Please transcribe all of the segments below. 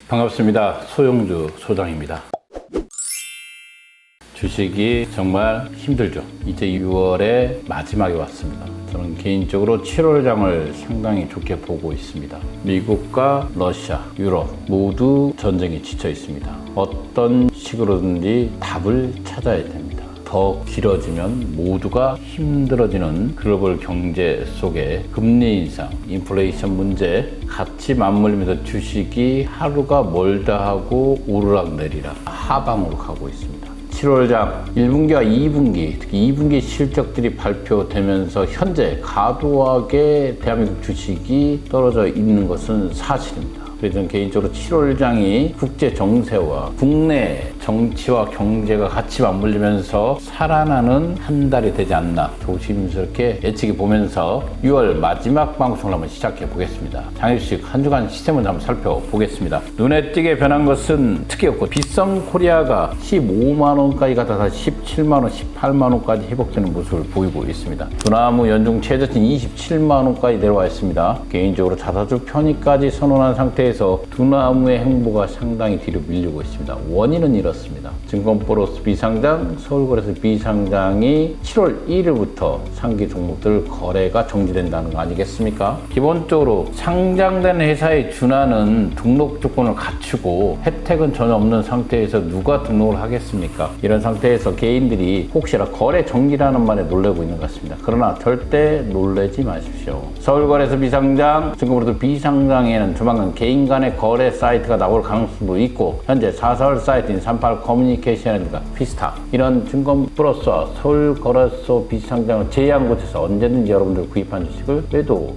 반갑습니다. 소영주 소장입니다. 주식이 정말 힘들죠. 이제 6월의 마지막에 왔습니다. 저는 개인적으로 7월장을 상당히 좋게 보고 있습니다. 미국과 러시아, 유럽 모두 전쟁에 지쳐 있습니다. 어떤 식으로든지 답을 찾아야 됩니다. 더 길어지면 모두가 힘들어지는 글로벌 경제 속에 금리 인상, 인플레이션 문제 같이 맞물리면서 주식이 하루가 멀다 하고 오르락내리락 하방으로 가고 있습니다. 7월장 1분기와 2분기, 특히 2분기 실적들이 발표되면서 현재 과도하게 대한민국 주식이 떨어져 있는 것은 사실입니다. 그래서 저는 개인적으로 7월장이 국제 정세와 국내 정치와 경제가 같이 맞물리면서 살아나는 한 달이 되지 않나 조심스럽게 예측해 보면서 6월 마지막 방송을 한번 시작해 보겠습니다. 장일주식 한 주간 시세를 한번 살펴보겠습니다. 눈에 띄게 변한 것은 특이없고 빗성코리아가 15만원까지 가다가 17만원, 18만원까지 회복되는 모습을 보이고 있습니다. 두나무 연중 최저치 27만원까지 내려와 있습니다. 개인적으로 자사주 편입까지 선언한 상태에서 두나무의 행보가 상당히 뒤로 밀리고 있습니다. 원인은 이렇습니다. 증권보로스 비상장, 서울거래소 비상장이 7월 1일부터 상기 종목들 거래가 정지된다는 거 아니겠습니까? 기본적으로 상장된 회사의 준하는 등록 조건을 갖추고 혜택은 전혀 없는 상태에서 누가 등록을 하겠습니까? 이런 상태에서 개인들이 혹시나 거래 정지라는 말에 놀라고 있는 것 같습니다. 그러나 절대 놀라지 마십시오. 서울거래소 비상장, 증권보로스 비상장에는 조만간 개인 간의 거래 사이트가 나올 가능성도 있고 현재 사설 사이트인 38 커뮤니케이션이라든가 피스타 이런 증권플러스와 서울거래소 비상장을 제외한 곳에서 언제든지 여러분들 구입한 주식을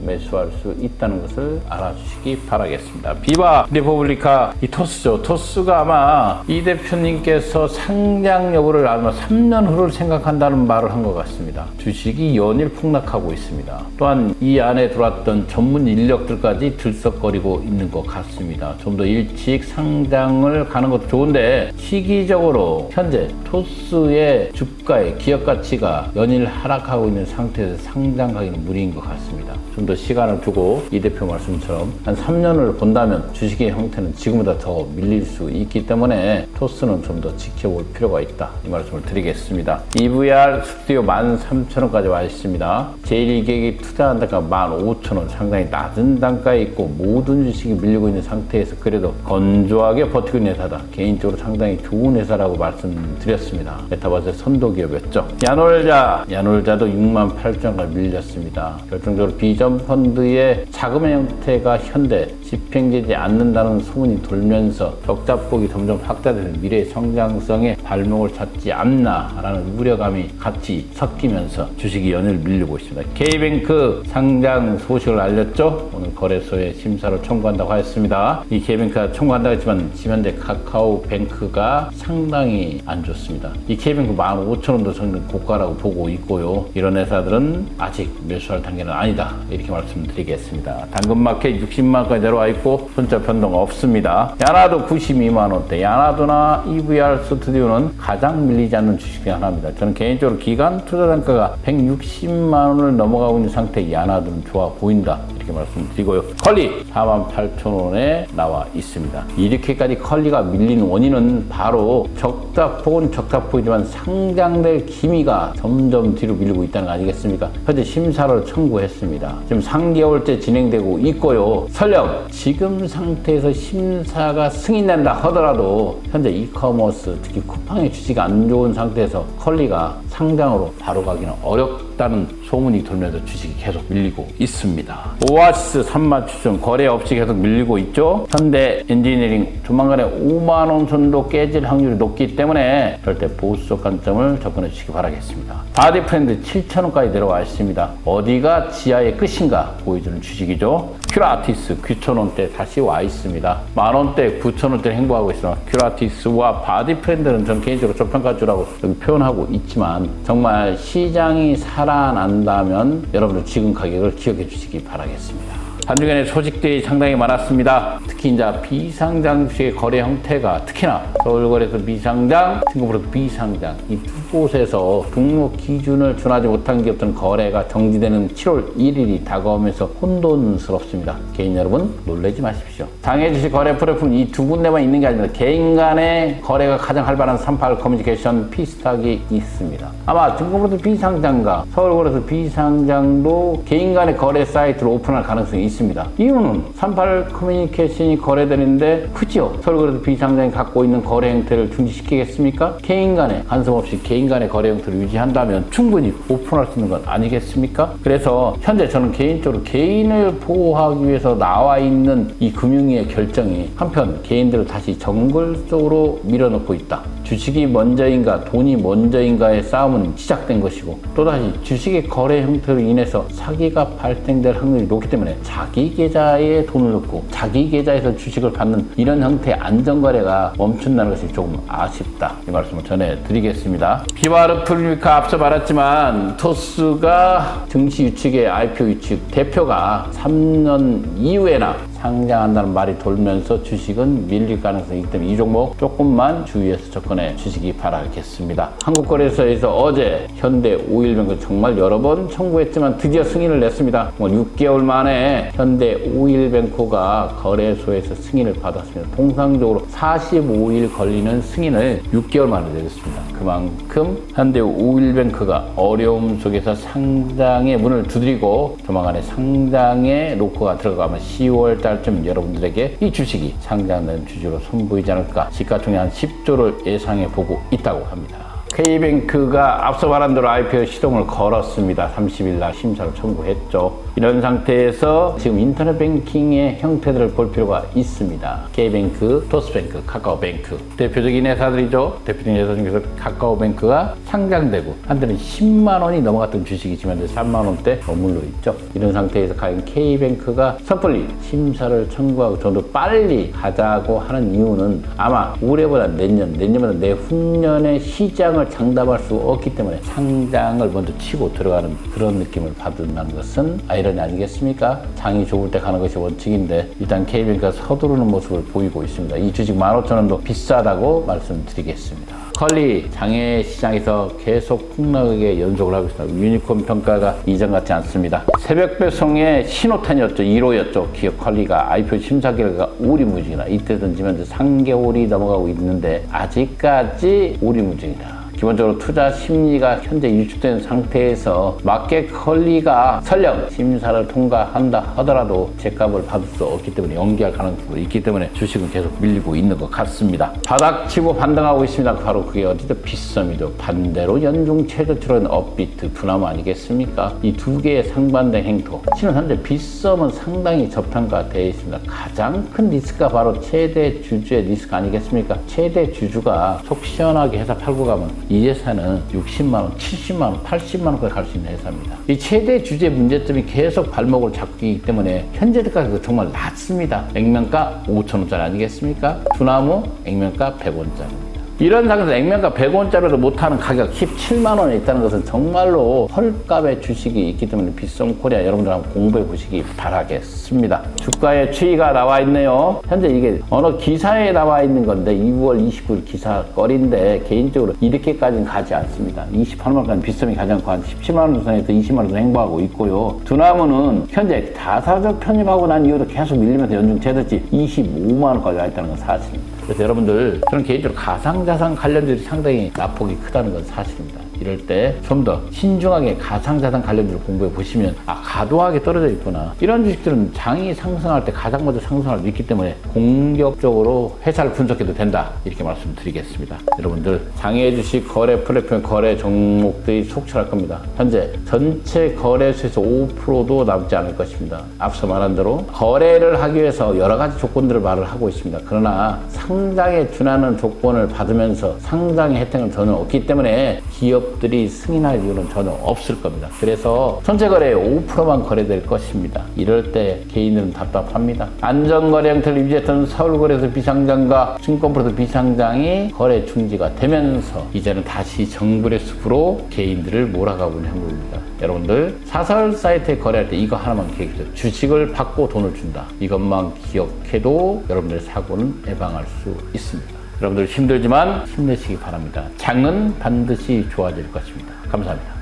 매수할 수 있다는 것을 알아주시기 바라겠습니다. 비바 리퍼블리카 이 토스죠. 토스가 아마 이 대표님께서 상장 여부를 아마 3년 후를 생각한다는 말을 한 것 같습니다. 주식이 연일 폭락하고 있습니다. 또한 이 안에 들어왔던 전문 인력들까지 들썩거리고 있는 것 같습니다. 좀 더 일찍 상장을 가는 것도 좋은데 시기적으로 현재 토스의 주가의 기업 가치가 연일 하락하고 있는 상태에서 상장하기는 무리인 것 같습니다. 좀 더 시간을 두고 이 대표 말씀처럼 한 3년을 본다면 주식의 형태는 지금보다 더 밀릴 수 있기 때문에 토스는 좀 더 지켜볼 필요가 있다. 이 말씀을 드리겠습니다. EVR 스튜디오 13,000원까지 와 있습니다. 제1기획이 투자한 단가 15,000원 상당히 낮은 단가에 있고 모든 주식이 밀리고 있는 상태에서 그래도 건조하게 버티고 있는 회사다. 개인적으로 상당히 좋은 회사라고 말씀드렸습니다. 메타버스의 선도기업이었죠. 야놀자도 68,000원까지 밀렸습니다. 결정적으로 비전 펀드의 자금의 형태가 현대 집행되지 않는다는 소문이 돌면서 적자폭이 점점 확대되는 미래의 성장성의 발목을 찾지 않나라는 우려감이 같이 섞이면서 주식이 연일 밀리고 있습니다. K뱅크 상장 소식을 알렸죠. 오늘 거래소에 심사를 청구한다고 하였습니다. 이 K뱅크가 청구한다고 했지만 지면대 카카오뱅크가 상당히 안 좋습니다. 이 K뱅크 15,000원도 저는 고가라고 보고 있고요. 이런 회사들은 아직 매수할 단계는 아니다. 이렇게 말씀드리겠습니다. 당근마켓 60만원까지 내려와 있고 손절 변동 없습니다. 야나도 92만원대. 야나도나 EVR 스튜디오는 가장 밀리지 않는 주식 중 하나입니다. 저는 개인적으로 기간 투자 단가가 160만원을 넘어가고 있는 상태의 야나도는 좋아 보인다. 이렇게 말씀드리고요. 컬리 48,000원에 나와 있습니다. 이렇게까지 컬리가 밀리는 원인은 바로 적자폭은 적자폭이지만 상장될 기미가 점점 뒤로 밀리고 있다는 거 아니겠습니까? 현재 심사를 청구했습니다. 지금 3개월째 진행되고 있고요. 설령 지금 상태에서 심사가 승인된다 하더라도 현재 이커머스 특히 쿠팡의 주식이 안 좋은 상태에서 컬리가 상장으로 바로 가기는 어렵다는 소문이 돌면서 주식이 계속 밀리고 있습니다. 오아시스 37,000원 거래 없이 계속 밀리고 있죠. 현대 엔지니어링 조만간에 5만원 선도 깨질 확률이 높기 때문에 절대 보수적 관점을 접근해 주시기 바라겠습니다. 바디프렌드 7,000원까지 내려와 있습니다. 어디가 지하의 끝인가 보여주는 주식이죠. 큐라티스 9,000원대 다시 와 있습니다. 만원대 9,000원대 행보하고 있습니다. 큐라티스와 바디프렌드는 전 개인적으로 저평가주라고 여기 표현하고 있지만 정말 시장이 살아난다면 여러분들 지금 가격을 기억해 주시기 바라겠습니다. 단중에는 소식들이 상당히 많았습니다. 특히 이제 비상장 주식의 거래 형태가 특히나 서울거래소 비상장, 싱가포르 비상장 이 두 곳에서 등록 기준을 준하지 못한 기업들은 거래가 정지되는 7월 1일이 다가오면서 혼돈스럽습니다. 개인 여러분 놀라지 마십시오. 장외 주식 거래 플랫폼 이 두 군데만 있는 게 아니라 개인 간의 거래가 가장 활발한 38 커뮤니케이션 피스탁이 있습니다. 아마 싱가포르 비상장과 서울거래소 비상장도 개인 간의 거래 사이트를 오픈할 가능성이 있습니다. 이유는 38 커뮤니케이션이 거래되는데 굳이요 서울거래소 비상장이 갖고 있는 거래 형태를 중지시키겠습니까? 개인 간의 간섭 없이 개인 간의 거래 형태를 유지한다면 충분히 오픈할 수 있는 건 아니겠습니까? 그래서 현재 저는 개인적으로 개인을 보호하기 위해서 나와 있는 이 금융위의 결정이 한편 개인들을 다시 정글 속으로 밀어넣고 있다. 주식이 먼저인가 돈이 먼저인가의 싸움은 시작된 것이고 또다시 주식의 거래 형태로 인해서 사기가 발생될 확률이 높기 때문에 자기 계좌에 돈을 넣고 자기 계좌에서 주식을 받는 이런 형태의 안전거래가 멈춘다는 것이 조금 아쉽다. 이 말씀을 전해드리겠습니다. 비와르 플리카 앞서 말했지만 토스가 증시 유축의 IPO 유축 대표가 3년 이후에나 상장한다는 말이 돌면서 주식은 밀릴 가능성이 있기 때문에 이 종목 조금만 주의해서 접근해 주시기 바라겠습니다. 한국거래소에서 어제 현대 오일뱅크 정말 여러 번 청구했지만 드디어 승인을 냈습니다. 6개월 만에 현대 오일뱅크가 거래소에서 승인을 받았습니다. 통상적으로 45일 걸리는 승인을 6개월 만에 내렸습니다. 그만큼 현대 오일뱅크가 어려움 속에서 상장의 문을 두드리고 조만간에 상장의 로커가 들어가면 10월 달쯤 여러분들에게 이 주식이 상장된 주주로 선보이지 않을까 시가총액 한 10조를 예상해 보고 있다고 합니다. K뱅크가 앞서 말한 대로 IPO 시동을 걸었습니다. 30일 날 심사를 청구했죠. 이런 상태에서 지금 인터넷 뱅킹의 형태들을 볼 필요가 있습니다. K뱅크, 토스뱅크, 카카오뱅크 대표적인 회사들이죠. 대표적인 회사 중에서 카카오뱅크가 상장되고 한때는 10만 원이 넘어갔던 주식이지만 이제 3만 원대 머물러 있죠. 이런 상태에서 과연 K뱅크가 섣불리 심사를 청구하고 좀 더 빨리 가자고 하는 이유는 아마 올해보다 내년보다 내후년의 시장을 장담할 수 없기 때문에 상장을 먼저 치고 들어가는 그런 느낌을 받는다는 것은 아이러니 아니겠습니까? 장이 좋을 때 가는 것이 원칙인데 일단 K뱅크가 서두르는 모습을 보이고 있습니다. 이 주식 15,000원도 비싸다고 말씀드리겠습니다. 컬리 장외 시장에서 계속 폭락하게 연속을 하고 있습니다. 유니콘 평가가 이전 같지 않습니다. 새벽 배송의 신호탄이었죠. 1호였죠. 기업 컬리가 IPO 심사 결과가 오리무중이다. 이때 던지면 3개월이 넘어가고 있는데 아직까지 오리무중이다. 기본적으로 투자 심리가 현재 위축된 상태에서 마켓 컬리가 설령 심사를 통과한다 하더라도 제값을 받을 수 없기 때문에 연기할 가능성도 있기 때문에 주식은 계속 밀리고 있는 것 같습니다. 바닥치고 반등하고 있습니다. 바로 그게 어디죠? 빗썸이죠. 반대로 연중 최저치로는 업비트, 두나무 아니겠습니까? 이 두 개의 상반된 행토. 실은 현재 빗썸은 상당히 저평가되어 있습니다. 가장 큰 리스크가 바로 최대 주주의 리스크 아니겠습니까? 최대 주주가 속 시원하게 회사 팔고 가면 이 회사는 60만 원, 70만 원, 80만 원까지 갈 수 있는 회사입니다. 이 최대 주주의 문제점이 계속 발목을 잡기 때문에 현재 주가가 정말 낮습니다. 액면가 5,000원짜리 아니겠습니까? 두나무 액면가 100원짜리. 이런 상황에서 액면가 100원짜리도 못하는 가격 17만 원에 있다는 것은 정말로 헐값의 주식이 있기 때문에 빗썸코리아 여러분들 한번 공부해 보시기 바라겠습니다. 주가의 추이가 나와 있네요. 현재 이게 어느 기사에 나와 있는 건데 2월 29일 기사거리인데 개인적으로 이렇게까지는 가지 않습니다. 28만 원까지 빗썸이 가지 않고 한 17만 원 선에서 20만 원 행보하고 있고요. 두나무는 현재 다사적 편입하고 난 이후로 계속 밀리면서 연중 최저치 25만 원까지 가 있다는 건 사실입니다. 그래서 여러분들 저는 개인적으로 가상자산 관련들이 상당히 낙폭이 크다는 건 사실입니다. 이럴 때 좀 더 신중하게 가상자산 관련주를 공부해 보시면 과도하게 떨어져 있구나. 이런 주식들은 장이 상승할 때 가장 먼저 상승할 수 있기 때문에 공격적으로 회사를 분석해도 된다. 이렇게 말씀드리겠습니다. 여러분들 장외 주식 거래 플랫폼 거래 종목들이 속출할 겁니다. 현재 전체 거래수에서 5%도 남지 않을 것입니다. 앞서 말한 대로 거래를 하기 위해서 여러 가지 조건들을 말을 하고 있습니다. 그러나 상장에 준하는 조건을 받으면서 상장의 혜택은 전혀 없기 때문에 기업들이 승인할 이유는 전혀 없을 겁니다. 그래서 전체 거래의 5%만 거래될 것입니다. 이럴 때 개인들은 답답합니다. 안전거래 형태를 유지했던 서울거래소 비상장과 증권프로도 비상장이 거래 중지가 되면서 이제는 다시 정글의 숲으로 개인들을 몰아가고 있는 형국입니다. 여러분들 사설 사이트에 거래할 때 이거 하나만 기억해주세요. 주식을 받고 돈을 준다. 이것만 기억해도 여러분들의 사고는 예방할 수 있습니다. 여러분들 힘들지만 힘내시기 바랍니다. 장은 반드시 좋아질 것입니다. 감사합니다.